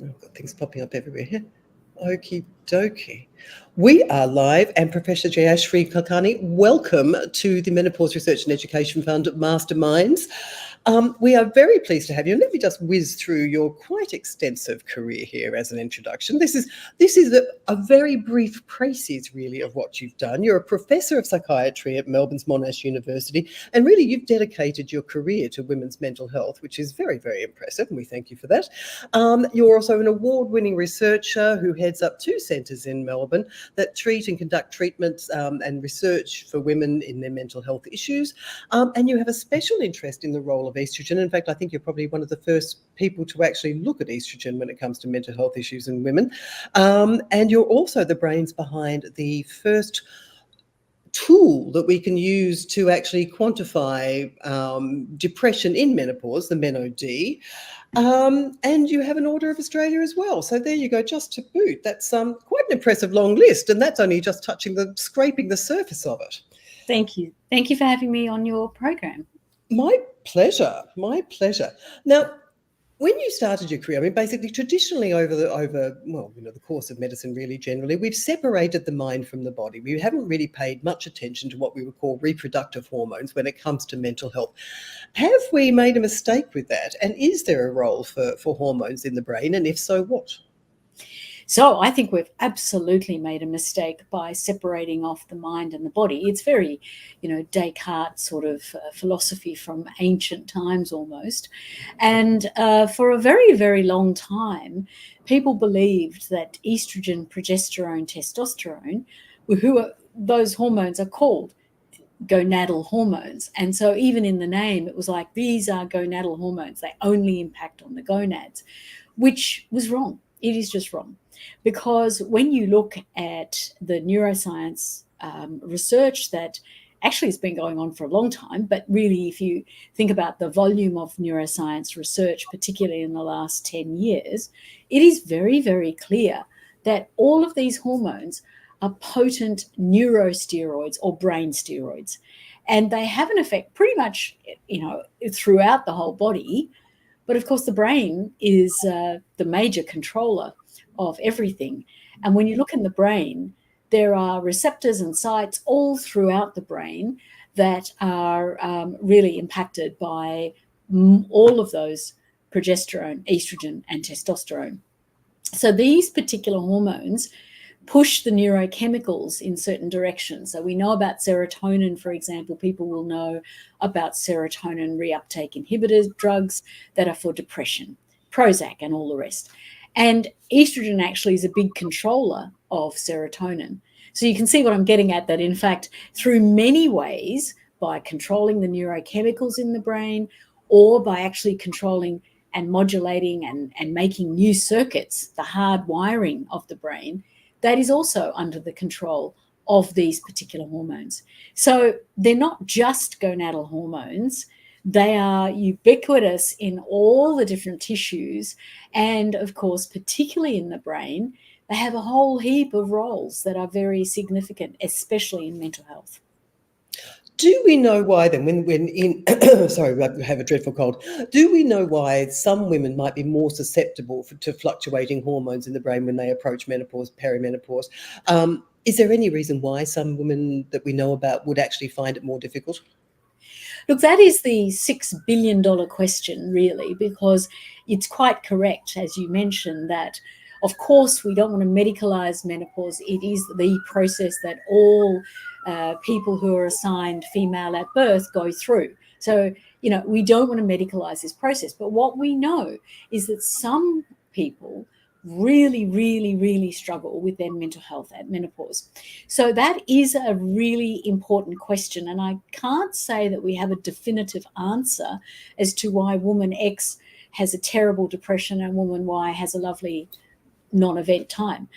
I've got things popping up everywhere here. Okie dokie. We are live, and Professor Jayashri Kulkarni, welcome to the Menopause Research and Education Fund Masterminds. We are very pleased to have you. And let me just whiz through your quite extensive career here as an introduction. This is a very brief précis, really, of what you've done. You're a professor of psychiatry at Melbourne's Monash University, and really you've dedicated your career to women's mental health, which is very, very impressive, and we thank you for that. You're also an award-winning researcher who heads up 2 centres in Melbourne that treat and conduct treatments and research for women in their mental health issues. And you have a special interest in the role of estrogen. In fact, I think you're probably one of the first people to actually look at estrogen when it comes to mental health issues in women. And you're also the brains behind the first tool that we can use to actually quantify depression in menopause, the MenOD. And you have an Order of Australia as well. So there you go, just to boot. That's quite an impressive long list, and that's only just scraping the surface of it. Thank you. Thank you for having me on your program. My pleasure. My pleasure. Now, when you started your career, I mean, basically, traditionally over the course of medicine, really generally, we've separated the mind from the body. We haven't really paid much attention to what we would call reproductive hormones when it comes to mental health. Have we made a mistake with that? And is there a role for hormones in the brain? And if so, what? So I think we've absolutely made a mistake by separating off the mind and the body. It's very, Descartes sort of philosophy from ancient times almost. And for a very, very long time, people believed that estrogen, progesterone, testosterone, those hormones are called gonadal hormones. And so even in the name, it was like, these are gonadal hormones. They only impact on the gonads, which was wrong. It is just wrong. Because when you look at the neuroscience research that actually has been going on for a long time, but really if you think about the volume of neuroscience research, particularly in the last 10 years, it is very, very clear that all of these hormones are potent neurosteroids or brain steroids. And they have an effect pretty much, throughout the whole body. But of course, the brain is the major controller of everything. And when you look in the brain, there are receptors and sites all throughout the brain that are really impacted by all of those progesterone, estrogen, and testosterone. So these particular hormones push the neurochemicals in certain directions. So we know about serotonin, for example. People will know about serotonin reuptake inhibitor drugs that are for depression, Prozac and all the rest. And estrogen actually is a big controller of serotonin. So you can see what I'm getting at, that in fact, through many ways, by controlling the neurochemicals in the brain, or by actually controlling and modulating and making new circuits, the hard wiring of the brain, that is also under the control of these particular hormones. So they're not just gonadal hormones. They are ubiquitous in all the different tissues. And of course, particularly in the brain, they have a whole heap of roles that are very significant, especially in mental health. Do we know why then, sorry, I have a dreadful cold. Do we know why some women might be more susceptible to fluctuating hormones in the brain when they approach menopause, perimenopause? Is there any reason why some women that we know about would actually find it more difficult? Look, that is the $6 billion question, really, because it's quite correct, as you mentioned, that, of course, we don't want to medicalize menopause. It is the process that all people who are assigned female at birth go through. So, we don't want to medicalize this process. But what we know is that some people really, really, really struggle with their mental health at menopause. So that is a really important question. And I can't say that we have a definitive answer as to why woman X has a terrible depression and woman Y has a lovely non-event time.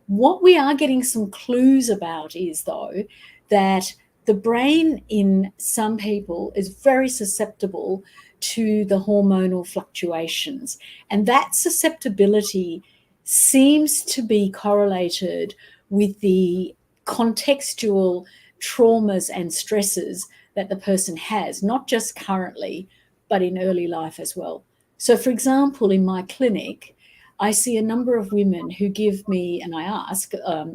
What we are getting some clues about is, though, that the brain in some people is very susceptible to the hormonal fluctuations. And that susceptibility seems to be correlated with the contextual traumas and stresses that the person has, not just currently, but in early life as well. So, for example, in my clinic, I see a number of women who give me, and I ask,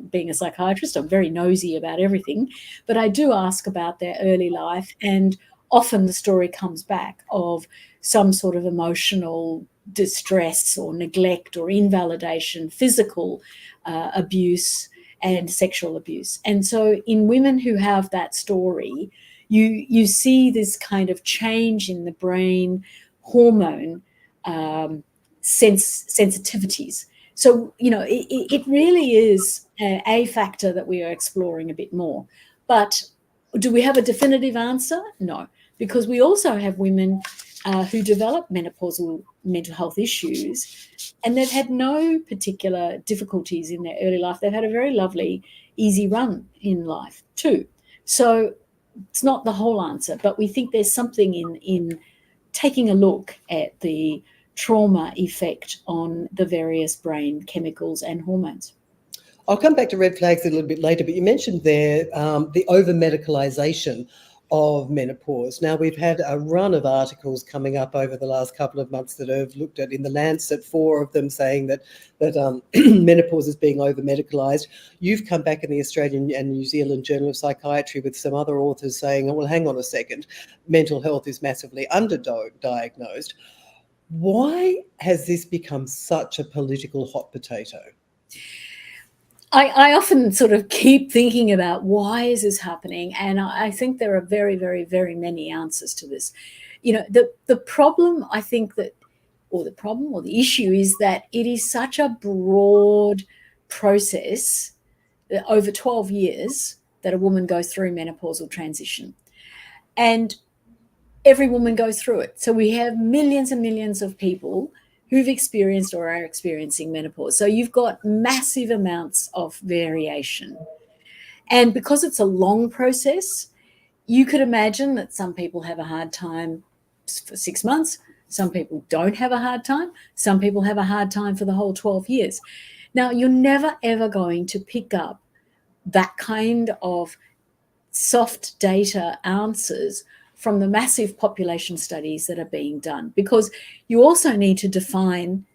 being a psychiatrist, I'm very nosy about everything, but I do ask about their early life, and often the story comes back of some sort of emotional distress or neglect or invalidation, physical abuse and sexual abuse. And so in women who have that story, you see this kind of change in the brain hormone sensitivities. So, it really is a factor that we are exploring a bit more. But do we have a definitive answer? No, because we also have women who develop menopausal mental health issues, and they've had no particular difficulties in their early life. They've had a very lovely, easy run in life too. So it's not the whole answer, but we think there's something in taking a look at the trauma effect on the various brain chemicals and hormones. I'll come back to red flags a little bit later, but you mentioned there the over-medicalisation of menopause. Now, we've had a run of articles coming up over the last couple of months that have looked at, in the Lancet, 4 of them saying that menopause is being over-medicalised. You've come back in the Australian and New Zealand Journal of Psychiatry with some other authors saying, oh, well, hang on a second, mental health is massively underdiagnosed. Why has this become such a political hot potato? I often sort of keep thinking about why is this happening, and I think there are very, very, very many answers to this. The problem, I think that, or the issue is that it is such a broad process over 12 years that a woman goes through menopausal transition, and every woman goes through it. So we have millions and millions of people who've experienced or are experiencing menopause. So you've got massive amounts of variation. And because it's a long process, you could imagine that some people have a hard time for 6 months, some people don't have a hard time, some people have a hard time for the whole 12 years. Now, you're never, ever going to pick up that kind of soft data answers from the massive population studies that are being done, because you also need to define,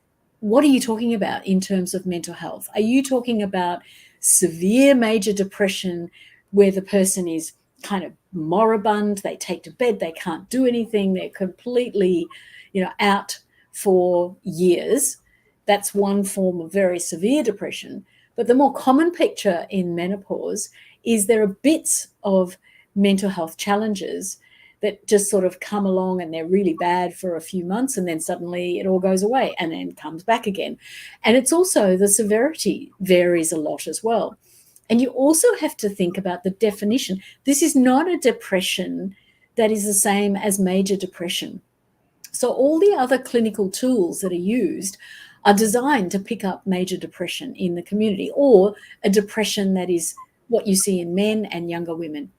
what are you talking about in terms of mental health? Are you talking about severe major depression where the person is kind of moribund, they take to bed, they can't do anything, they're completely, out for years? That's one form of very severe depression. But the more common picture in menopause is there are bits of mental health challenges that just sort of come along and they're really bad for a few months, and then suddenly it all goes away and then comes back again. And it's also the severity varies a lot as well. And you also have to think about the definition. This is not a depression that is the same as major depression. So all the other clinical tools that are used are designed to pick up major depression in the community, or a depression that is what you see in men and younger women.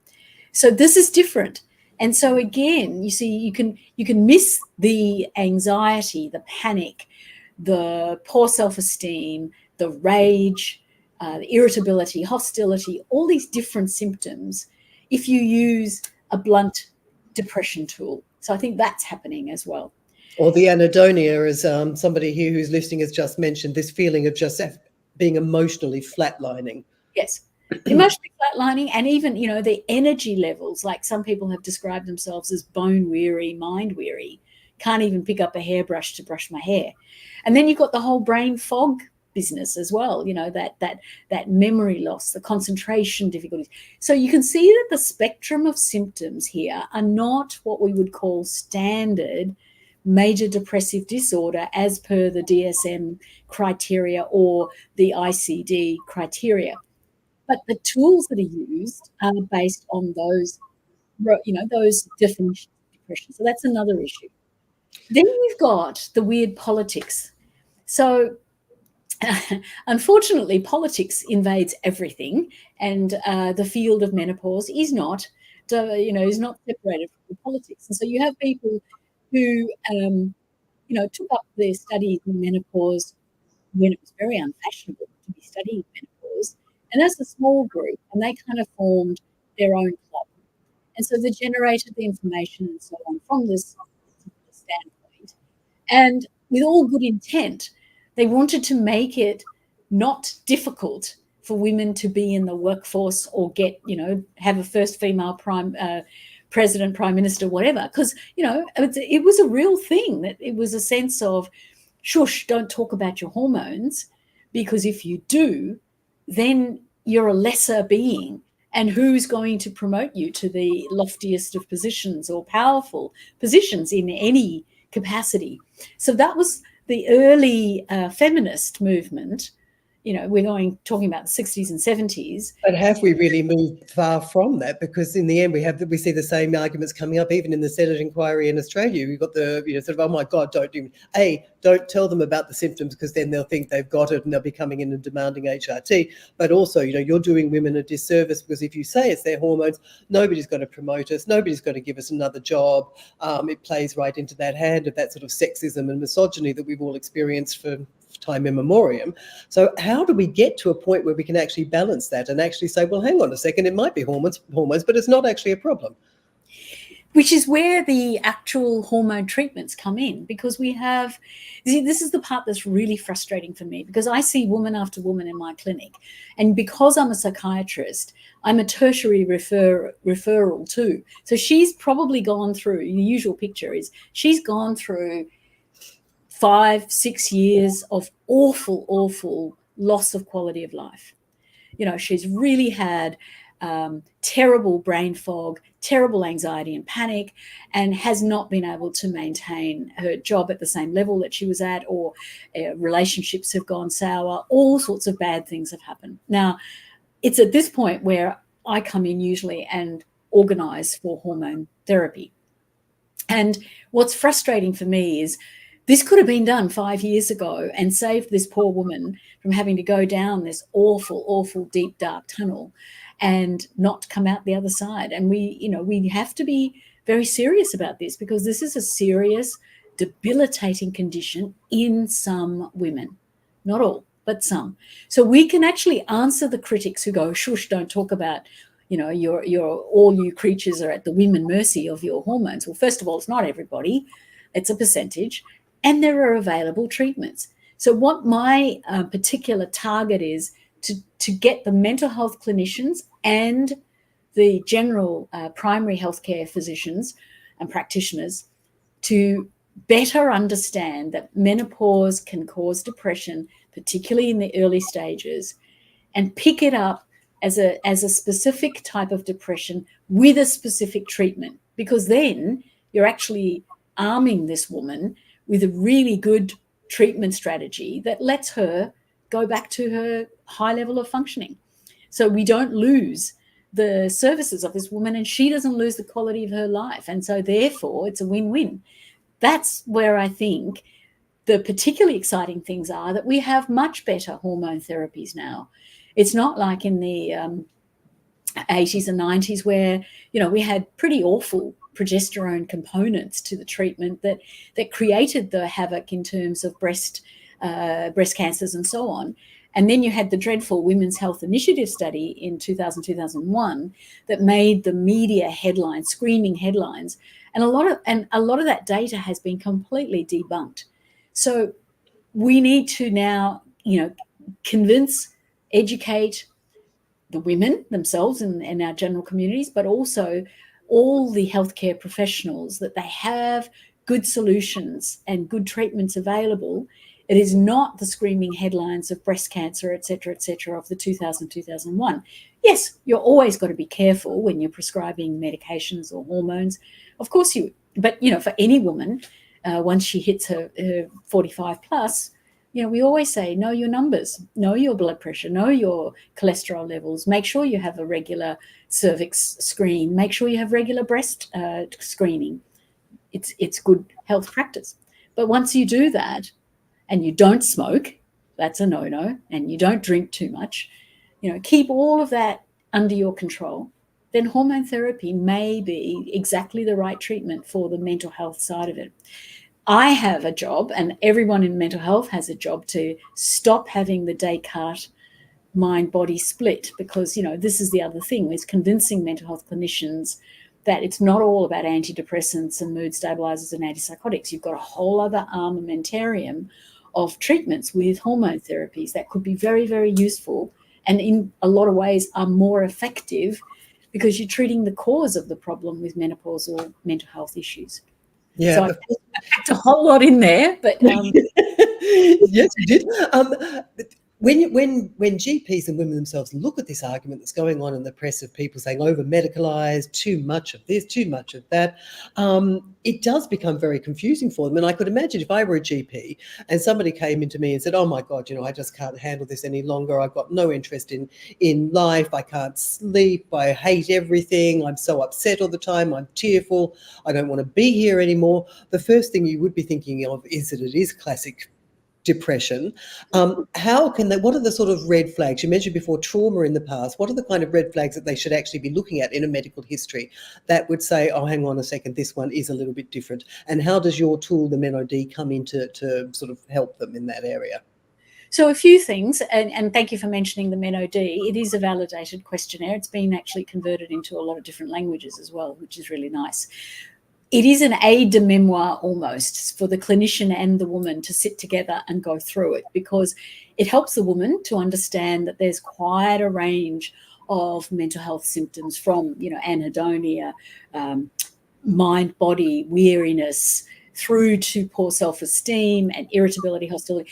So this is different. And so again, you see, you can miss the anxiety, the panic, the poor self-esteem, the rage, the irritability, hostility, all these different symptoms if you use a blunt depression tool. So I think that's happening as well. Or the anhedonia, as somebody here who's listening has just mentioned, this feeling of just being emotionally flatlining. Yes. Emotionally flatlining, and even, the energy levels, like some people have described themselves as bone weary, mind weary, can't even pick up a hairbrush to brush my hair. And then you've got the whole brain fog business as well, that memory loss, the concentration difficulties. So you can see that the spectrum of symptoms here are not what we would call standard major depressive disorder as per the DSM criteria or the ICD criteria. But the tools that are used are based on those definitions of depression. So that's another issue. Then you've got the weird politics. So unfortunately, politics invades everything, and the field of menopause is not separated from politics. And so you have people who, took up their studies in menopause when it was very unfashionable to be studying menopause. And that's a small group, and they kind of formed their own club. And so they generated the information and so on from this standpoint. And with all good intent, They wanted to make it not difficult for women to be in the workforce or get, have a first female president, prime minister, whatever. Because, it was a real thing, that it was a sense of, shush, don't talk about your hormones, because if you do, then you're a lesser being. And who's going to promote you to the loftiest of positions or powerful positions in any capacity? So that was the early feminist movement. We're talking about the 60s and 70s. But have we really moved far from that? Because in the end, we see the same arguments coming up, even in the Senate inquiry in Australia. We've got the, sort of, oh my God, don't tell them about the symptoms, because then they'll think they've got it and they'll be coming in and demanding HRT. But also, you're doing women a disservice, because if you say it's their hormones, nobody's going to promote us, nobody's going to give us another job. It plays right into that hand of that sort of sexism and misogyny that we've all experienced for time immemorial. So how do we get to a point where we can actually balance that and actually say, well, hang on a second, it might be hormones, but it's not actually a problem? Which is where the actual hormone treatments come in, because this is the part that's really frustrating for me, because I see woman after woman in my clinic, and because I'm a psychiatrist, I'm a tertiary referral too. So she's probably gone through, the usual picture is she's gone through 5-6 years of awful loss of quality of life. She's really had terrible brain fog, terrible anxiety and panic, and has not been able to maintain her job at the same level that she was at, or relationships have gone sour. All sorts of bad things have happened. Now, it's at this point where I come in usually and organise for hormone therapy. And what's frustrating for me is this could have been done 5 years ago and saved this poor woman from having to go down this awful, deep, dark tunnel and not come out the other side. And we have to be very serious about this, because this is a serious, debilitating condition in some women. Not all, but some. So we can actually answer the critics who go, shush, don't talk about, all you creatures are at the whim and mercy of your hormones. Well, first of all, it's not everybody. It's a percentage. And there are available treatments. So what my particular target is to get the mental health clinicians and the general primary healthcare physicians and practitioners to better understand that menopause can cause depression, particularly in the early stages, and pick it up as a specific type of depression with a specific treatment, because then you're actually arming this woman with a really good treatment strategy that lets her go back to her high level of functioning. So we don't lose the services of this woman, and she doesn't lose the quality of her life. And so therefore it's a win-win. That's where I think the particularly exciting things are, that we have much better hormone therapies now. It's not like in the 80s and 90s where, we had pretty awful progesterone components to the treatment that created the havoc in terms of breast cancers and so on. And then you had the dreadful Women's Health Initiative study in 2000-2001 that made the media headlines, screaming headlines, and a lot of that data has been completely debunked. So we need to now, convince, educate the women themselves in our general communities, but also all the healthcare professionals that they have good solutions and good treatments available. It is not the screaming headlines of breast cancer, et cetera, of the 2000-2001. Yes, you're always got to be careful when you're prescribing medications or hormones. Of course but for any woman, once she hits her 45 plus, we always say, know your numbers, know your blood pressure, know your cholesterol levels, make sure you have a regular cervix screen, make sure you have regular breast screening. It's good health practice. But once you do that and you don't smoke, that's a no-no, and you don't drink too much, keep all of that under your control, then hormone therapy may be exactly the right treatment for the mental health side of it. I have a job, and everyone in mental health has a job, to stop having the Descartes mind-body split, because, this is the other thing, is convincing mental health clinicians that it's not all about antidepressants and mood stabilizers and antipsychotics. You've got a whole other armamentarium of treatments with hormone therapies that could be very, very useful, and in a lot of ways are more effective because you're treating the cause of the problem with menopausal mental health issues. Yeah, So I packed a whole lot in there, but yes, you did. When GPs and women themselves look at this argument that's going on in the press of people saying over medicalised, too much of this, too much of that, it does become very confusing for them. And I could imagine if I were a GP and somebody came into me and said, "Oh my God, I just can't handle this any longer. I've got no interest in life. I can't sleep. I hate everything. I'm so upset all the time. I'm tearful. I don't want to be here anymore." The first thing you would be thinking of is that it is classic depression. How can they, what are the sort of red flags? You mentioned before trauma in the past. What are the kind of red flags that they should actually be looking at in a medical history that would say, oh, hang on a second, this one is a little bit different? And how does your tool, the MNOD, come in to sort of help them in that area? So a few things, and thank you for mentioning the MNOD. It is a validated questionnaire. It's been actually converted into a lot of different languages as well, which is really nice. It is an aide de memoire almost for the clinician and the woman to sit together and go through it, because it helps the woman to understand that there's quite a range of mental health symptoms, from, anhedonia, mind, body, weariness, through to poor self-esteem and irritability, hostility,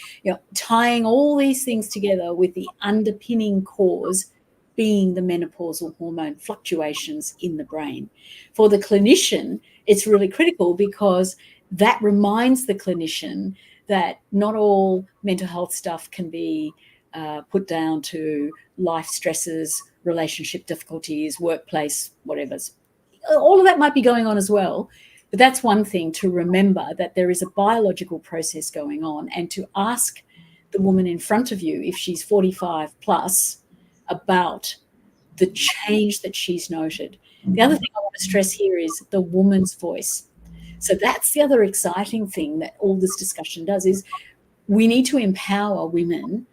tying all these things together with the underpinning cause being the menopausal hormone fluctuations in the brain. For the clinician, it's really critical because that reminds the clinician that not all mental health stuff can be put down to life stresses, relationship difficulties, workplace, whatever. All of that might be going on as well. But that's one thing to remember, that there is a biological process going on, and to ask the woman in front of you, if she's 45 plus, about the change that she's noted. The other thing I want to stress here is the woman's voice. So that's the other exciting thing that all this discussion does, is we need to empower women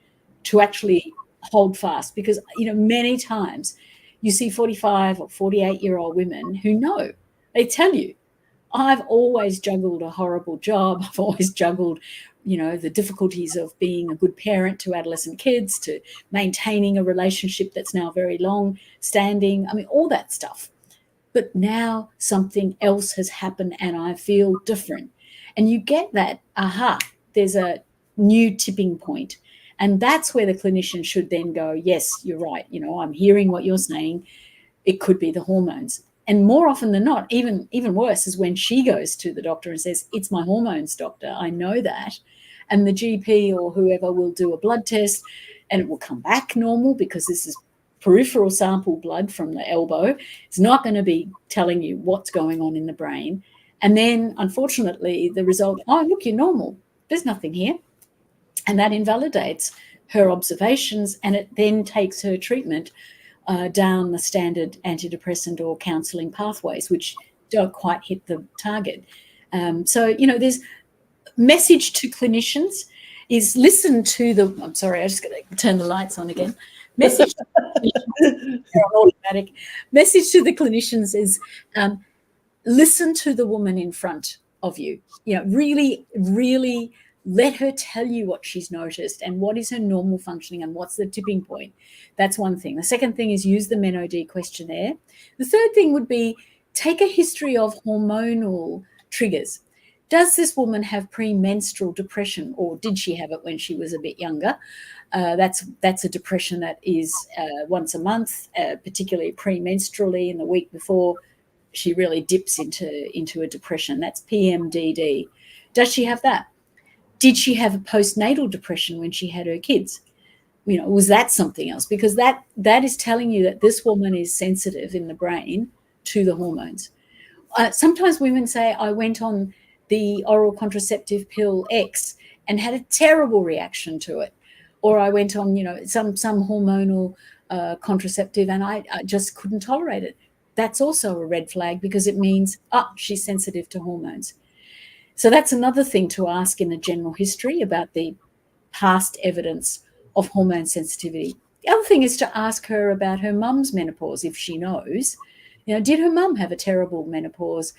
to actually hold fast, because, many times you see 45 or 48-year-old women who they tell you, I've always juggled a horrible job. I've always juggled, the difficulties of being a good parent to adolescent kids, to maintaining a relationship that's now very long standing. I mean, all that stuff. But now something else has happened and I feel different. And you get that, there's a new tipping point. And that's where the clinician should then go, yes, you're right. I'm hearing what you're saying. It could be the hormones. And more often than not, even worse is when she goes to the doctor and says, it's my hormones, doctor, I know that. And the GP or whoever will do a blood test, and it will come back normal, because this is peripheral sample blood from the elbow. It's not going to be telling you what's going on in the brain. And then, unfortunately, the result, oh, look, you're normal. There's nothing here. And that invalidates her observations, and it then takes her treatment down the standard antidepressant or counselling pathways, which don't quite hit the target. So, there's message to clinicians is listen to the, I'm sorry, I just got to turn the lights on again. Message to the automatic. Message to the clinicians is listen to the woman in front of you. Really, really let her tell you what she's noticed and what is her normal functioning and what's the tipping point. That's one thing. The second thing is use the MNOD questionnaire. The third thing would be take a history of hormonal triggers. Does this woman have premenstrual depression, or did she have it when she was a bit younger? That's a depression that is once a month, particularly premenstrually in the week before she really dips into a depression. That's PMDD. Does she have that? Did she have a postnatal depression when she had her kids? Was that something else? Because that is telling you that this woman is sensitive in the brain to the hormones. Sometimes women say, I went on the oral contraceptive pill X and had a terrible reaction to it. Or I went on, some hormonal contraceptive and I just couldn't tolerate it. That's also a red flag, because it means, she's sensitive to hormones. So that's another thing to ask in a general history about the past evidence of hormone sensitivity. The other thing is to ask her about her mum's menopause, if she knows. Did her mum have a terrible menopause?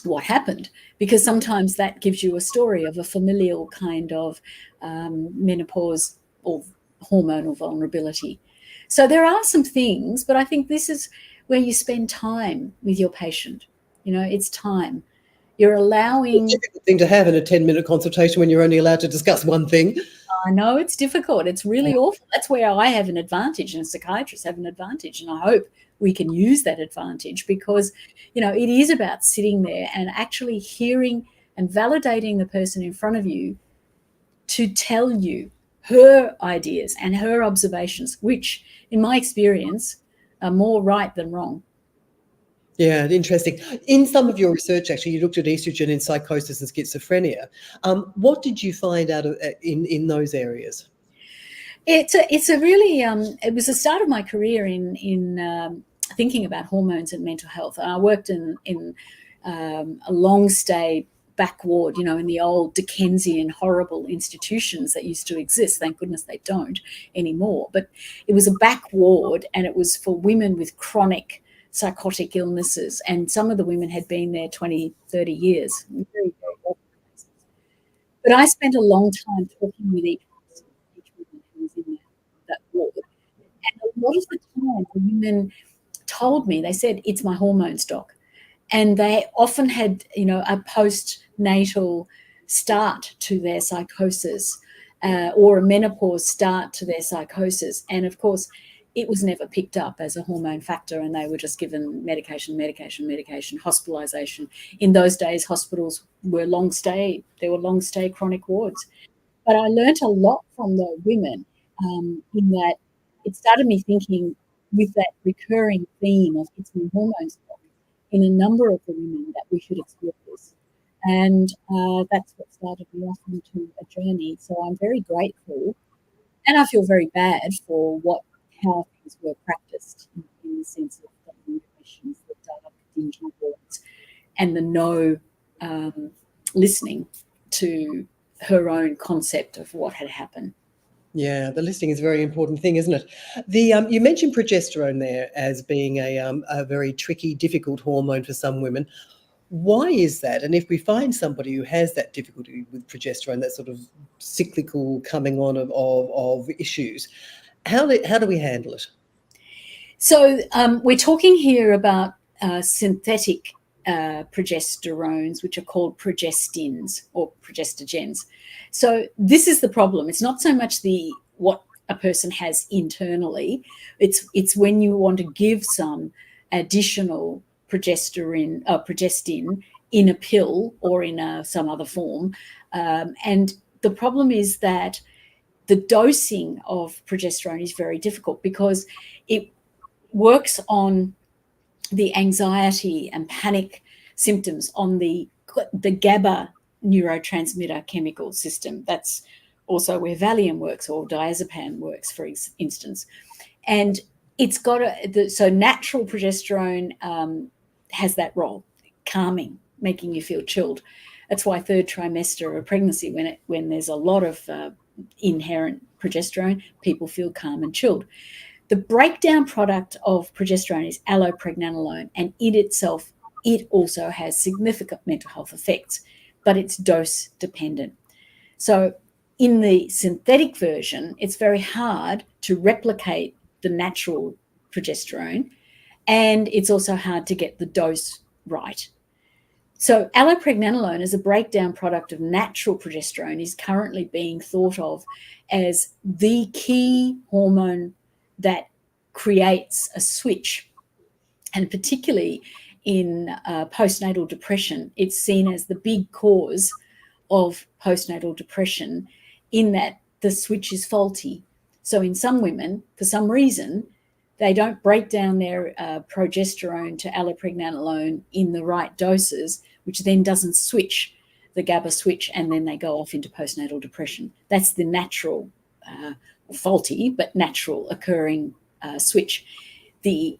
what happened, because sometimes that gives you a story of a familial kind of menopause or hormonal vulnerability. So there are some things, but I think this is where you spend time with your patient. It's time. You're allowing... It's a difficult thing to have in a 10-minute consultation when you're only allowed to discuss one thing. I know it's difficult. It's really awful. That's where I have an advantage and psychiatrists have an advantage. And I hope we can use that advantage because, it is about sitting there and actually hearing and validating the person in front of you to tell you her ideas and her observations, which in my experience are more right than wrong. Yeah, interesting. In some of your research, actually, you looked at estrogen in psychosis and schizophrenia. What did you find out in those areas? It's a really it was the start of my career in thinking about hormones and mental health. I worked in a long stay back ward, in the old Dickensian horrible institutions that used to exist. Thank goodness they don't anymore. But it was a back ward, and it was for women with chronic psychotic illnesses, and some of the women had been there 20, 30 years. Very, very awful places. But I spent a long time talking with each woman who was in that ward. And a lot of the time, the women told me, they said, it's my hormones, doc. And they often had, a postnatal start to their psychosis or a menopause start to their psychosis. And of course, it was never picked up as a hormone factor, and they were just given medication, hospitalisation. In those days, hospitals were long stay. There were long stay chronic wards. But I learnt a lot from the women in that it started me thinking with that recurring theme of it's my hormones in a number of the women that we should explore this. And that's what started me off into a journey. So I'm very grateful, and I feel very bad for how things were practiced in the sense of the questions, the dark, dingy words, and the no listening to her own concept of what had happened. Yeah, the listening is a very important thing, isn't it? You mentioned progesterone there as being a very tricky, difficult hormone for some women. Why is that? And if we find somebody who has that difficulty with progesterone, that sort of cyclical coming on of issues, how do we handle it? So we're talking here about synthetic progesterones, which are called progestins or progestogens. So this is the problem. It's not so much what a person has internally. It's when you want to give some additional progestin in a pill or in some other form. And the problem is that the dosing of progesterone is very difficult because it works on the anxiety and panic symptoms on the GABA neurotransmitter chemical system. That's also where Valium works or diazepam works, for instance. And it's got so natural progesterone has that role, calming, making you feel chilled. That's why third trimester of pregnancy, when there's a lot of inherent progesterone, people feel calm and chilled. The breakdown product of progesterone is allopregnanolone, and it also has significant mental health effects, but it's dose dependent. So in the synthetic version, it's very hard to replicate the natural progesterone, and it's also hard to get the dose right. So allopregnanolone, as a breakdown product of natural progesterone, is currently being thought of as the key hormone that creates a switch. And particularly in postnatal depression, it's seen as the big cause of postnatal depression in that the switch is faulty. So in some women, for some reason, they don't break down their progesterone to allopregnanolone in the right doses, which then doesn't switch the GABA switch, and then they go off into postnatal depression. That's the natural, faulty, but natural occurring switch. The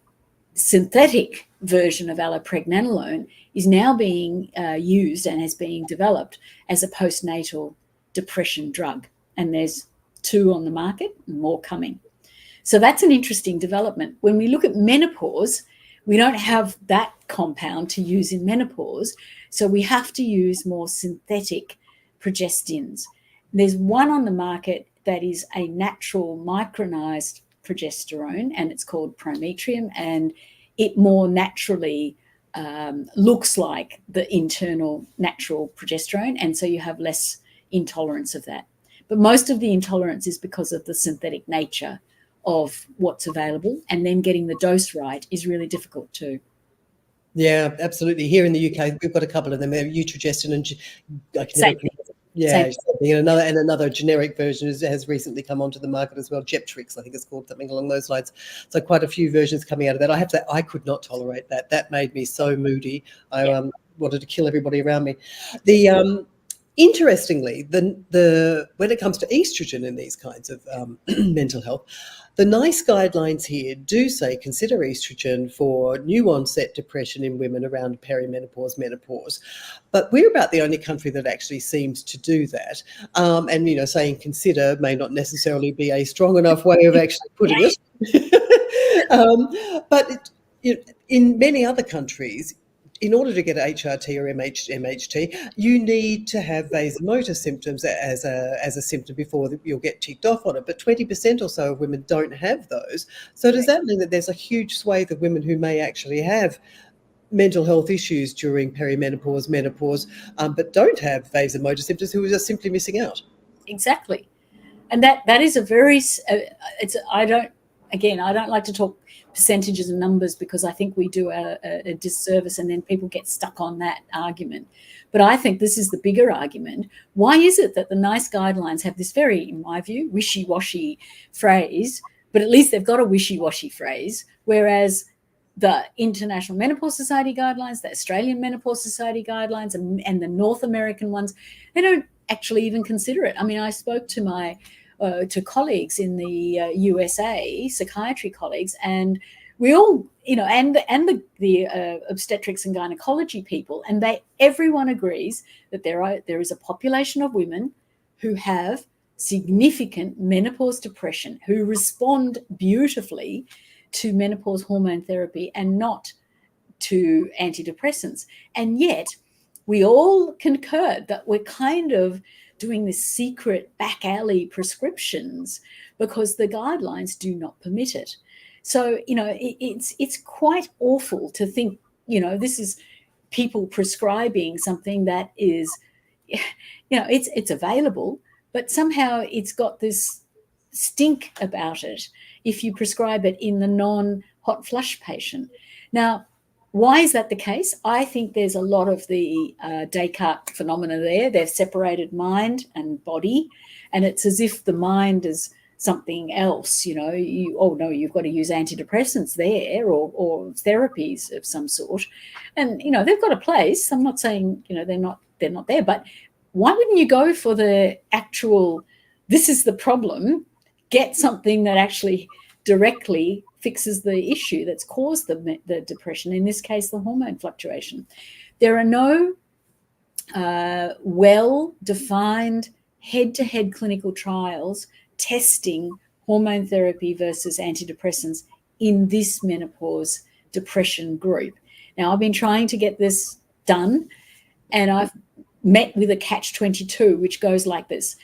synthetic version of allopregnanolone is now being used and is being developed as a postnatal depression drug. And there's 2 on the market, and more coming. So that's an interesting development. When we look at menopause, We don't have that compound to use in menopause, so we have to use more synthetic progestins. There's one on the market that is a natural micronized progesterone, and it's called Prometrium, and it more naturally looks like the internal natural progesterone, and so you have less intolerance of that. But most of the intolerance is because of the synthetic nature of what's available, and then getting the dose right is really difficult too. Yeah, absolutely. Here in the UK, we've got a couple of them. Utrogestin and I can never pronounce it. Yeah, and another generic version has recently come onto the market as well. Jeptrix, I think it's called, something along those lines. So quite a few versions coming out of that. I have to say, I could not tolerate that. That made me so moody. I wanted to kill everybody around me. The interestingly, the when it comes to estrogen in these kinds of mental health, the NICE guidelines here do say consider estrogen for new onset depression in women around perimenopause, menopause. But we're about the only country that actually seems to do that. And, you know, saying consider may not necessarily be a strong enough way of actually putting it. But in many other countries, in order to get HRT or MHT, you need to have vasomotor symptoms as a symptom before you'll get ticked off on it. But 20% or so of women don't have those. So does that mean that there's a huge swathe of women who may actually have mental health issues during perimenopause, menopause, but don't have vasomotor symptoms, who are just simply missing out? Exactly. And that is a very, I don't like to talk percentages and numbers, because I think we do a disservice, and then people get stuck on that argument. But I think this is the bigger argument. Why is it that the NICE guidelines have this very, in my view, wishy-washy phrase, but at least they've got a wishy-washy phrase, whereas the International Menopause Society guidelines, the Australian Menopause Society guidelines, and the North American ones, they don't actually even consider it. I mean, I spoke to to colleagues in the USA, psychiatry colleagues, and we all, and the obstetrics and gynecology people, and everyone agrees that there is a population of women who have significant menopause depression, who respond beautifully to menopause hormone therapy and not to antidepressants. And yet we all concurred that we're kind of doing this secret back alley prescriptions because the guidelines do not permit it. So, it's quite awful to think, this is people prescribing something that is, it's available, but somehow it's got this stink about it if you prescribe it in the non-hot flush patient. Now, why is that the case? I think there's a lot of the Descartes phenomena there. They've separated mind and body, and it's as if the mind is something else. You've got to use antidepressants there or therapies of some sort, and they've got a place. I'm not saying they're not there, but why wouldn't you go for the actual? This is the problem. Get something that actually directly fixes the issue that's caused the depression, in this case, the hormone fluctuation. There are no well-defined head-to-head clinical trials testing hormone therapy versus antidepressants in this menopause depression group. Now, I've been trying to get this done, and I've met with a catch-22, which goes like this.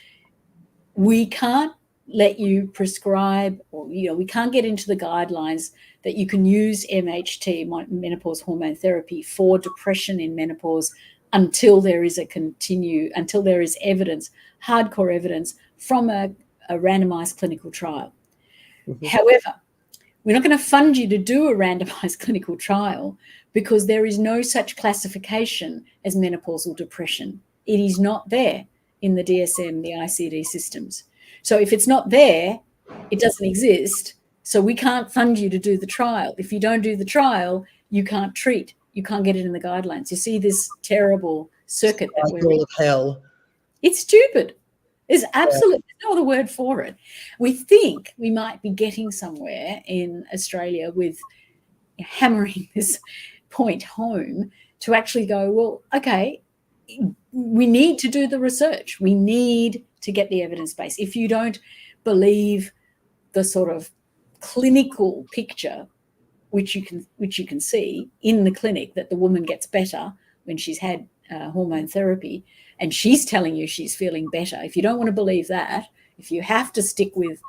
We can't let you prescribe, or we can't get into the guidelines that you can use MHT, menopause hormone therapy, for depression in menopause until there is evidence, hardcore evidence from a randomized clinical trial. Mm-hmm. However, we're not going to fund you to do a randomized clinical trial because there is no such classification as menopausal depression. It is not there in the DSM, the ICD systems. So if it's not there, it doesn't exist. So we can't fund you to do the trial. If you don't do the trial, you can't treat. You can't get it in the guidelines. You see this terrible circuit that we're in. Of hell. It's stupid. There's absolutely no other word for it. We think we might be getting somewhere in Australia with hammering this point home to actually go, well, okay, we need to do the research. We need to get the evidence base. If you don't believe the sort of clinical picture, which you can see in the clinic, that the woman gets better when she's had hormone therapy, and she's telling you she's feeling better. If you don't want to believe that, if you have to stick with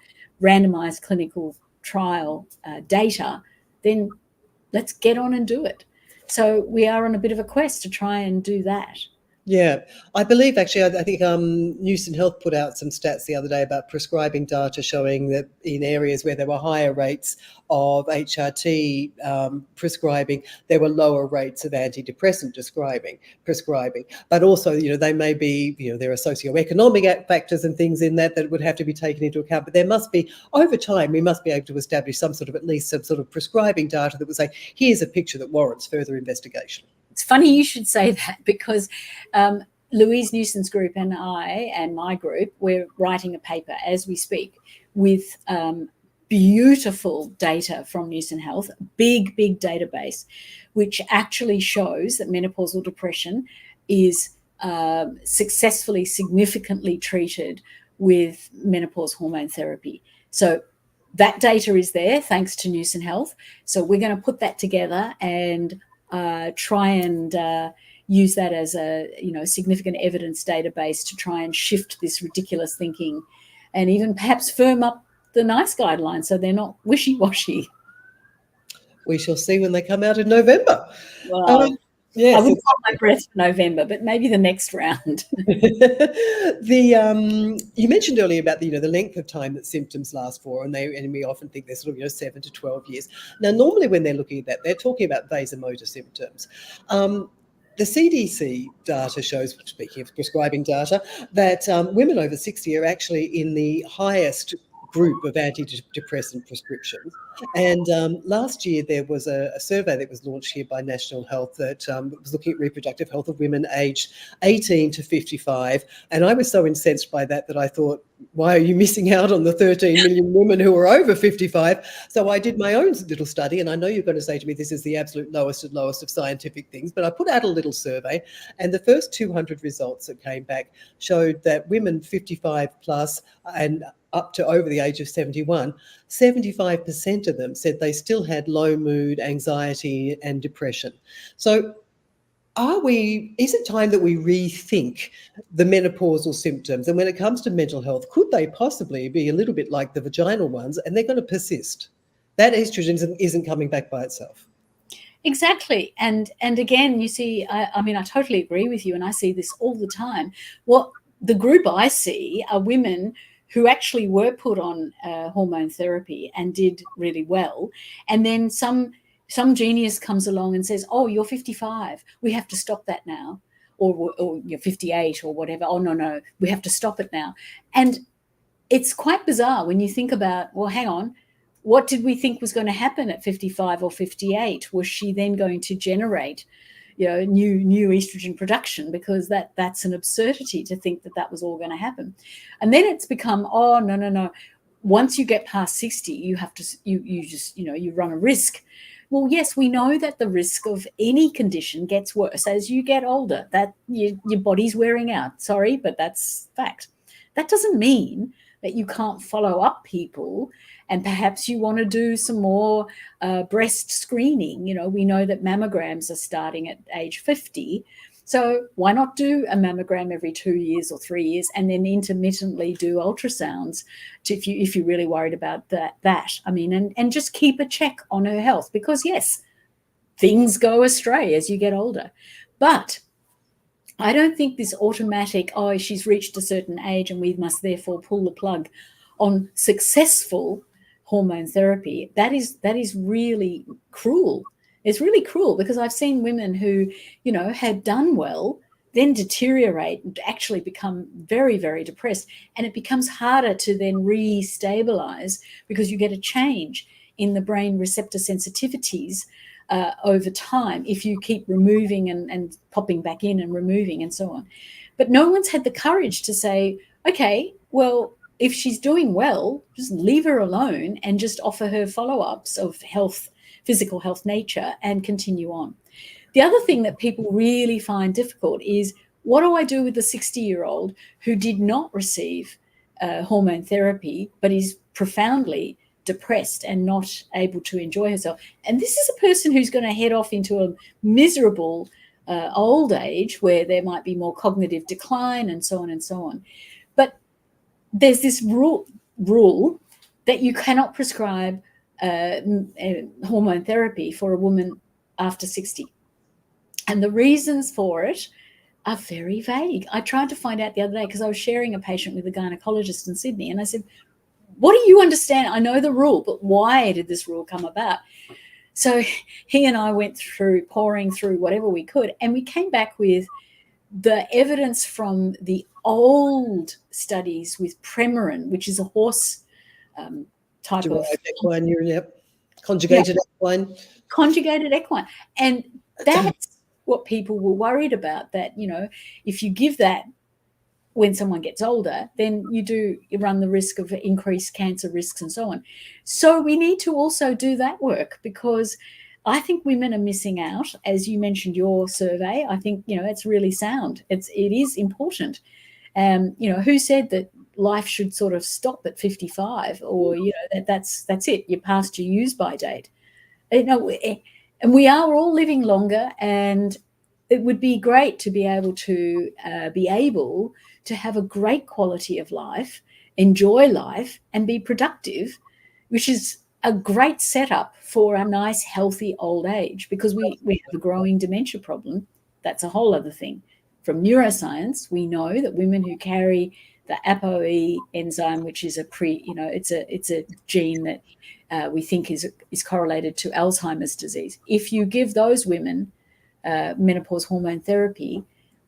randomized clinical trial data, then let's get on and do it. So we are on a bit of a quest to try and do that. Yeah, I believe actually, I think Newson Health put out some stats the other day about prescribing data showing that in areas where there were higher rates of HRT prescribing, there were lower rates of antidepressant prescribing. But also, they may be, there are socioeconomic factors and things in that would have to be taken into account. But there must be, over time, we must be able to establish some sort of prescribing data that would say, here's a picture that warrants further investigation. It's funny you should say that, because Louise Newson's group and I and my group, we're writing a paper as we speak with beautiful data from Newson Health, big database, which actually shows that menopausal depression is successfully, significantly treated with menopause hormone therapy. So that data is there thanks to Newson Health. So we're going to put that together and try and use that as a significant evidence database to try and shift this ridiculous thinking, and even perhaps firm up the NICE guidelines so they're not wishy-washy. We shall see when they come out in November. Well, yes, I wouldn't hold my breath for November, but maybe the next round. You mentioned earlier about the length of time that symptoms last for, and we often think they're sort of 7 to 12 years. Now, normally when they're looking at that, they're talking about vasomotor symptoms. The CDC data shows, speaking of prescribing data, that women over 60 are actually in the highest group of antidepressant prescriptions. And last year there was a survey that was launched here by National Health that was looking at reproductive health of women aged 18 to 55. And I was so incensed by that I thought, why are you missing out on the 13 million women who are over 55? So I did my own little study, and I know you're going to say to me this is the absolute lowest of scientific things, but I put out a little survey, and the first 200 results that came back showed that women 55 plus and up to over the age of 71, 75% of them said they still had low mood, anxiety, and depression. So is it time that we rethink the menopausal symptoms? And when it comes to mental health, could they possibly be a little bit like the vaginal ones, and they're going to persist? That estrogen isn't coming back by itself. Exactly. And again, you see, I totally agree with you, and I see this all the time. What the group I see are women who actually were put on hormone therapy and did really well. And then some genius comes along and says, oh, you're 55. We have to stop that now. Or you're 58 or whatever. Oh, no, we have to stop it now. And it's quite bizarre when you think about, well, hang on, what did we think was going to happen at 55 or 58? Was she then going to generate new estrogen production? Because that's an absurdity to think that was all going to happen. And then it's become, oh, no. Once you get past 60, you have to, you run a risk. Well, yes, we know that the risk of any condition gets worse as you get older, that your body's wearing out. Sorry, but that's fact. That doesn't mean that you can't follow up people, and perhaps you want to do some more breast screening. We know that mammograms are starting at age 50. So why not do a mammogram every 2 years or 3 years, and then intermittently do ultrasounds if you're really worried about that. And just keep a check on her health, because yes, things go astray as you get older. But I don't think this automatic, oh, she's reached a certain age and we must therefore pull the plug on successful hormone therapy. That is really cruel. It's really cruel, because I've seen women who, had done well, then deteriorate and actually become very, very depressed. And it becomes harder to then re-stabilize, because you get a change in the brain receptor sensitivities over time if you keep removing and popping back in and removing and so on. But no one's had the courage to say, okay, well, if she's doing well, just leave her alone and just offer her follow-ups of health, physical health, nature, and continue on. The other thing that people really find difficult is, what do I do with the 60-year-old who did not receive hormone therapy but is profoundly depressed and not able to enjoy herself. And this is a person who's going to head off into a miserable old age where there might be more cognitive decline and so on and so on. But there's this rule that you cannot prescribe hormone therapy for a woman after 60. And the reasons for it are very vague. I tried to find out the other day because I was sharing a patient with a gynecologist in Sydney, and I said, what do you understand? I know the rule, but why did this rule come about? So he and I went through, pouring through whatever we could, and we came back with the evidence from the old studies with Premarin, which is a horse type of equine urine, yep. Conjugated equine. Conjugated equine. And that's what people were worried about, that, you know, if you give that when someone gets older, then you run the risk of increased cancer risks and so on. So we need to also do that work, because I think women are missing out. As you mentioned your survey, I think, you know, it's really sound. It is important. You know, who said that life should sort of stop at 55, or, you know, that's it, you're past your use by date. You know, and we are all living longer, and it would be great to be able to have a great quality of life, enjoy life, and be productive, which is a great setup for a nice, healthy old age, because we have a growing dementia problem. That's a whole other thing. From neuroscience, we know that women who carry the ApoE enzyme, which is it's a gene that we think is correlated to Alzheimer's disease. If you give those women menopause hormone therapy,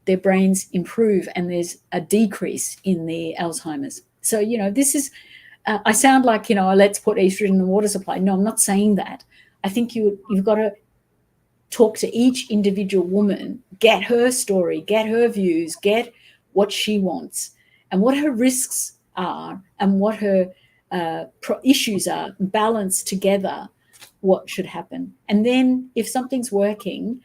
their brains improve and there's a decrease in the Alzheimer's. So, you know, this is, I sound like, you know, let's put estrogen in the water supply. No, I'm not saying that. I think you've got to talk to each individual woman, get her story, get her views, get what she wants and what her risks are and what her issues are, balance together what should happen. And then if something's working,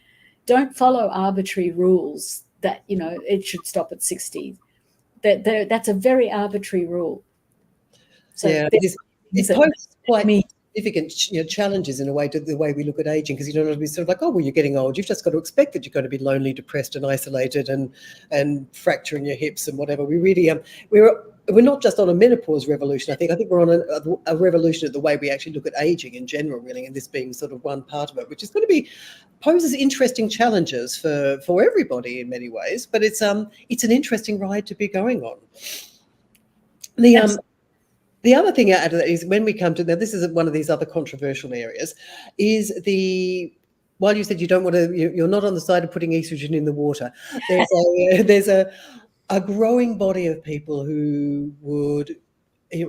don't follow arbitrary rules that, you know, it should stop at 60. That's a very arbitrary rule. So yeah, it poses quite significant, you know, challenges in a way to the way we look at aging, because you don't want to be sort of like, oh, well, you're getting old. You've just got to expect that you're going to be lonely, depressed, and isolated, and fracturing your hips and whatever. We really we're not just on a menopause revolution. I think we're on a revolution at the way we actually look at aging in general, really, and this being sort of one part of it, which is going to poses interesting challenges for everybody in many ways. But it's an interesting ride to be going on. The other thing out of that is when we come to, now this is one of these other controversial areas, is while you said you don't want to, you're not on the side of putting estrogen in the water, there's a growing body of people who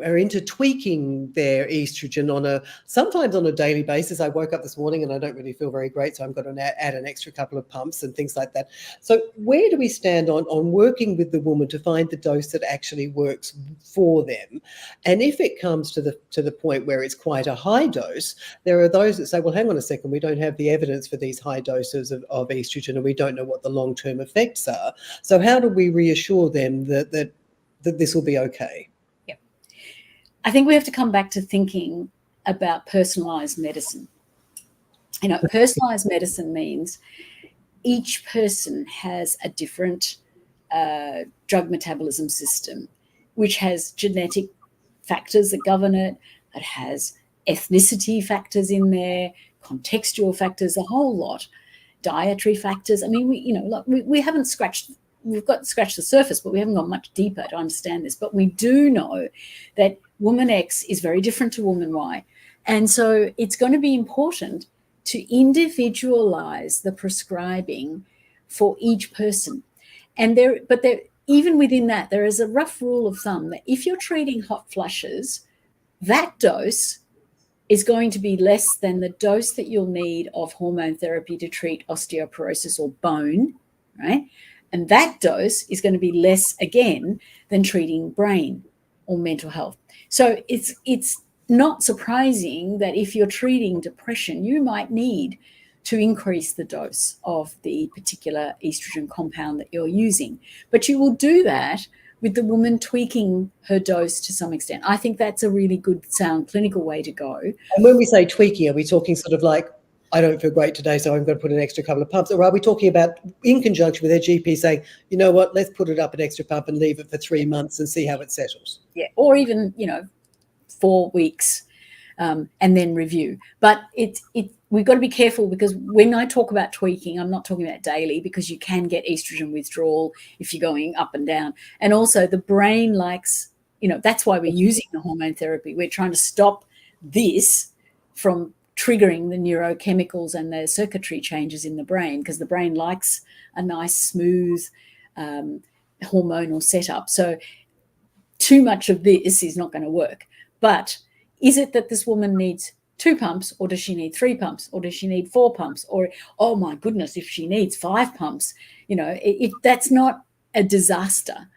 are into tweaking their estrogen sometimes on a daily basis. I woke up this morning and I don't really feel very great, so I'm going to add an extra couple of pumps and things like that. So where do we stand on working with the woman to find the dose that actually works for them? And if it comes to the point where it's quite a high dose, there are those that say, well, hang on a second, we don't have the evidence for these high doses of estrogen and we don't know what the long-term effects are. So how do we reassure them that this will be okay? I think we have to come back to thinking about personalized medicine. You know, personalized medicine means each person has a different drug metabolism system, which has genetic factors that govern it. It has ethnicity factors in there, contextual factors, a whole lot, dietary factors. I mean, we haven't scratched. We've got to scratch the surface, but we haven't gone much deeper to understand this. But we do know that woman X is very different to woman Y. And so it's going to be important to individualize the prescribing for each person. And even within that, there is a rough rule of thumb that if you're treating hot flushes, that dose is going to be less than the dose that you'll need of hormone therapy to treat osteoporosis or bone, right? And that dose is going to be less, again, than treating brain or mental health. So it's not surprising that if you're treating depression, you might need to increase the dose of the particular estrogen compound that you're using. But you will do that with the woman tweaking her dose to some extent. I think that's a really good, sound clinical way to go. And when we say tweaking, are we talking sort of like, I don't feel great today, so I'm going to put an extra couple of pumps? Or are we talking about in conjunction with their GP saying, you know what, let's put it up an extra pump and leave it for 3 months and see how it settles? Yeah, or even, 4 weeks and then review. But we've got to be careful, because when I talk about tweaking, I'm not talking about daily, because you can get estrogen withdrawal if you're going up and down. And also the brain likes, that's why we're using the hormone therapy. We're trying to stop this from triggering the neurochemicals and the circuitry changes in the brain, because the brain likes a nice, smooth hormonal setup. So too much of this is not going to work. But is it that this woman needs 2 pumps, or does she need 3 pumps, or does she need 4 pumps, or, oh my goodness, if she needs 5 pumps, that's not a disaster.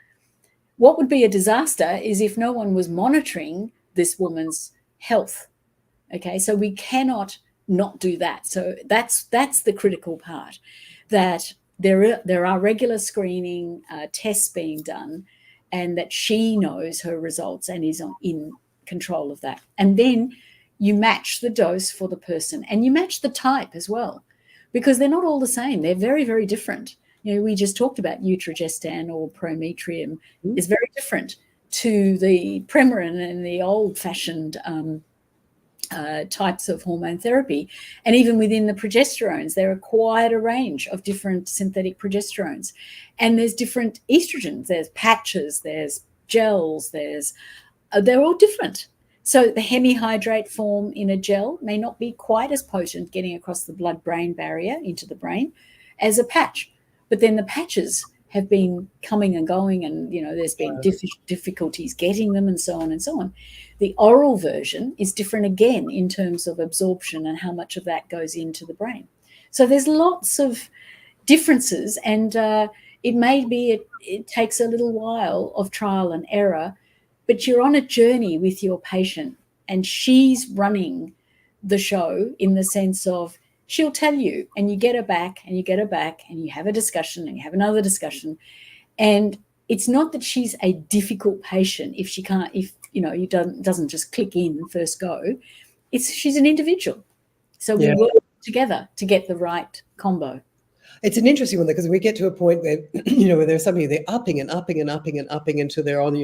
What would be a disaster is if no one was monitoring this woman's health. Okay, so we cannot not do that. So that's the critical part, that there are regular screening tests being done, and that she knows her results and is in control of that. And then you match the dose for the person, and you match the type as well, because they're not all the same. They're very, very different. We just talked about Utrogestan or Prometrium is very different to the Premarin and the old-fashioned types of hormone therapy. And even within the progesterones, there are quite a range of different synthetic progesterones. And there's different estrogens. There's patches, there's gels, they're all different. So the hemihydrate form in a gel may not be quite as potent getting across the blood-brain barrier into the brain as a patch. But then the patches have been coming and going, and there's been difficulties getting them, and so on and so on. The oral version is different again in terms of absorption and how much of that goes into the brain. So there's lots of differences, and it may be it takes a little while of trial and error, but you're on a journey with your patient, and she's running the show in the sense of she'll tell you, and you get her back, and you get her back, and you have a discussion, and you have another discussion. And it's not that she's a difficult patient if she can't, you doesn't just click in first go. She's an individual. So we work together to get the right combo. It's an interesting one, because we get to a point where, where there's somebody, they're upping and upping and upping and upping until they're on,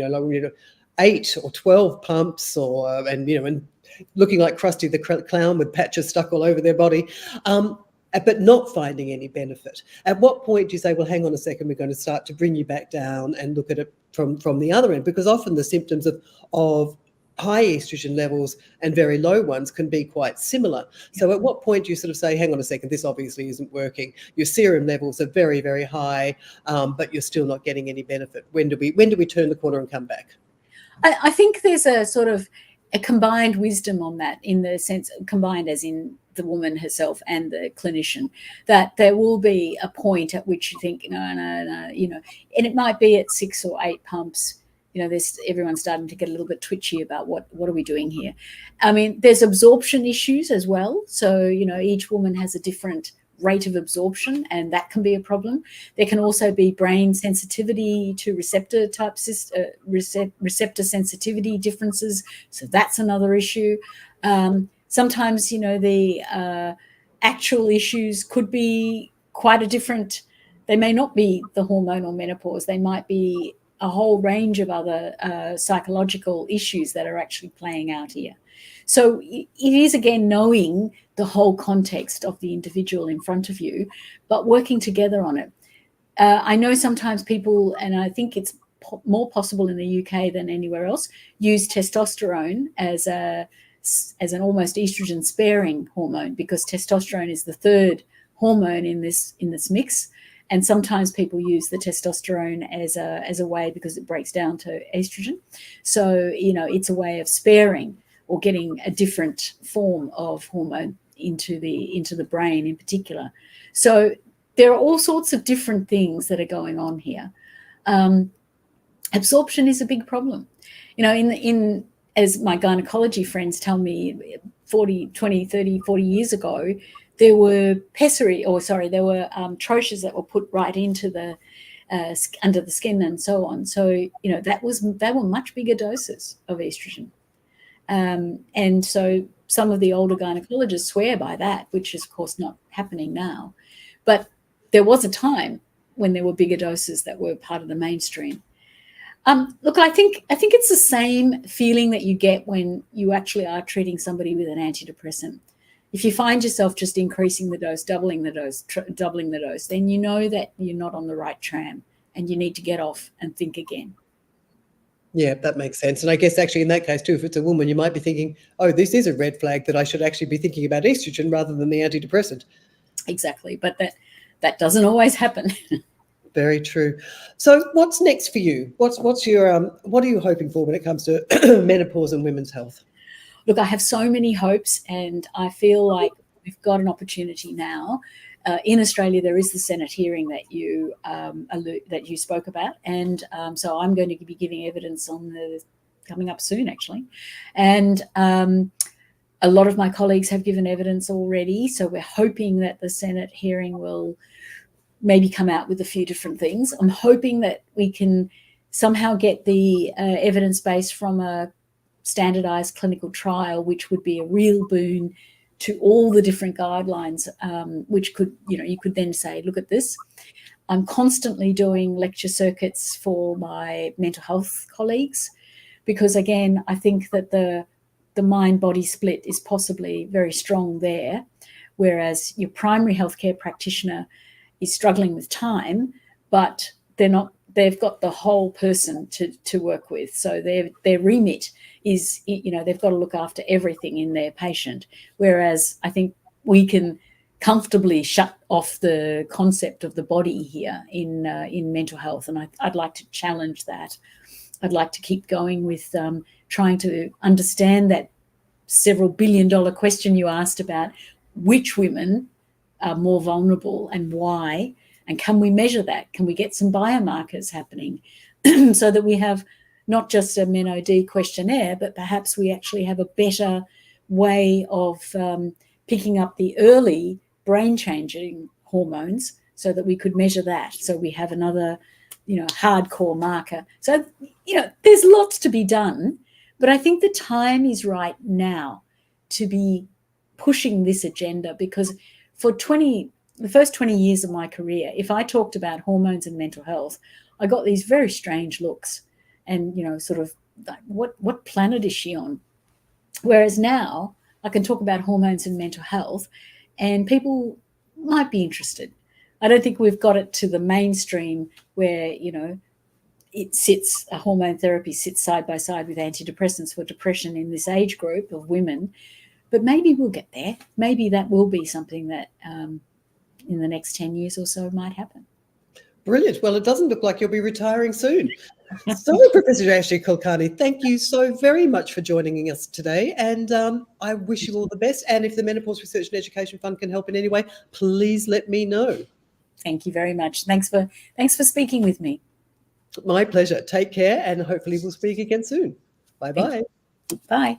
8 or 12 pumps, and looking like Krusty the Clown with patches stuck all over their body, but not finding any benefit. At what point do you say, well, hang on a second, we're going to start to bring you back down and look at it from the other end? Because often the symptoms of high estrogen levels and very low ones can be quite similar. So at what point do you sort of say, hang on a second, this obviously isn't working? Your serum levels are very, very high, but you're still not getting any benefit. When do we turn the corner and come back? I think there's a sort of a combined wisdom on that, in the sense, combined as in the woman herself and the clinician, that there will be a point at which you think, no, and it might be at 6 or 8 pumps. Everyone's starting to get a little bit twitchy about what are we doing here. I mean, there's absorption issues as well. So, each woman has a different rate of absorption, and that can be a problem. There can also be brain sensitivity to receptor sensitivity differences. So that's another issue. Sometimes, the actual issues could be quite a different. They may not be the hormonal menopause. They might be a whole range of other psychological issues that are actually playing out here. So it is, again, knowing the whole context of the individual in front of you, but working together on it. I know sometimes people, and I think it's more possible in the UK than anywhere else, use testosterone as an almost estrogen sparing hormone, because testosterone is the third hormone in this mix. And sometimes people use the testosterone as a way, because it breaks down to estrogen. So, it's a way of sparing or getting a different form of hormone into the brain in particular. So there are all sorts of different things that are going on here. Absorption is a big problem. As my gynecology friends tell me, 40 years ago, there were troches that were put right into the under the skin and so on. So, you know, they were much bigger doses of estrogen. And so some of the older gynecologists swear by that, which is, of course, not happening now. But there was a time when there were bigger doses that were part of the mainstream. Look, I think it's the same feeling that you get when you actually are treating somebody with an antidepressant. If you find yourself just increasing the dose, doubling the dose, then you know that you're not on the right tram and you need to get off and think again. Yeah, that makes sense. And I guess actually in that case too, if it's a woman, you might be thinking, oh, this is a red flag that I should actually be thinking about estrogen rather than the antidepressant. Exactly. But that doesn't always happen. Very true. So what's next for you? What's your what are you hoping for when it comes to menopause and women's health? Look, I have so many hopes, and I feel like we've got an opportunity now. In Australia, there is the Senate hearing that you spoke about, and so I'm going to be giving evidence on coming up soon, actually, and a lot of my colleagues have given evidence already. So we're hoping that the Senate hearing will maybe come out with a few different things. I'm hoping that we can somehow get the evidence base from a standardized clinical trial, which would be a real boon to all the different guidelines, which could, you could then say, look at this. I'm constantly doing lecture circuits for my mental health colleagues, because again, I think that the mind-body split is possibly very strong there, whereas your primary healthcare practitioner is struggling with time, but they've got the whole person to work with. So their remit is, they've got to look after everything in their patient. Whereas I think we can comfortably shut off the concept of the body here in mental health. And I'd like to challenge that. I'd like to keep going with trying to understand that several billion-dollar question you asked about which women are more vulnerable and why, and can we measure that? Can we get some biomarkers happening so that we have not just a MenOD questionnaire, but perhaps we actually have a better way of picking up the early brain-changing hormones so that we could measure that. So we have another, hardcore marker. So, there's lots to be done, but I think the time is right now to be pushing this agenda, because for the first 20 years of my career, if I talked about hormones and mental health, I got these very strange looks and, sort of like, what planet is she on? Whereas now I can talk about hormones and mental health and people might be interested. I don't think we've got it to the mainstream where, hormone therapy sits side by side with antidepressants for depression in this age group of women. But maybe we'll get there. Maybe that will be something that in the next 10 years or so might happen. Brilliant. Well, it doesn't look like you'll be retiring soon. So, Professor Jayashri Kulkarni, thank you so very much for joining us today. And I wish you all the best. And if the Menopause Research and Education Fund can help in any way, please let me know. Thank you very much. Thanks for speaking with me. My pleasure. Take care, and hopefully we'll speak again soon. Bye-bye. Bye.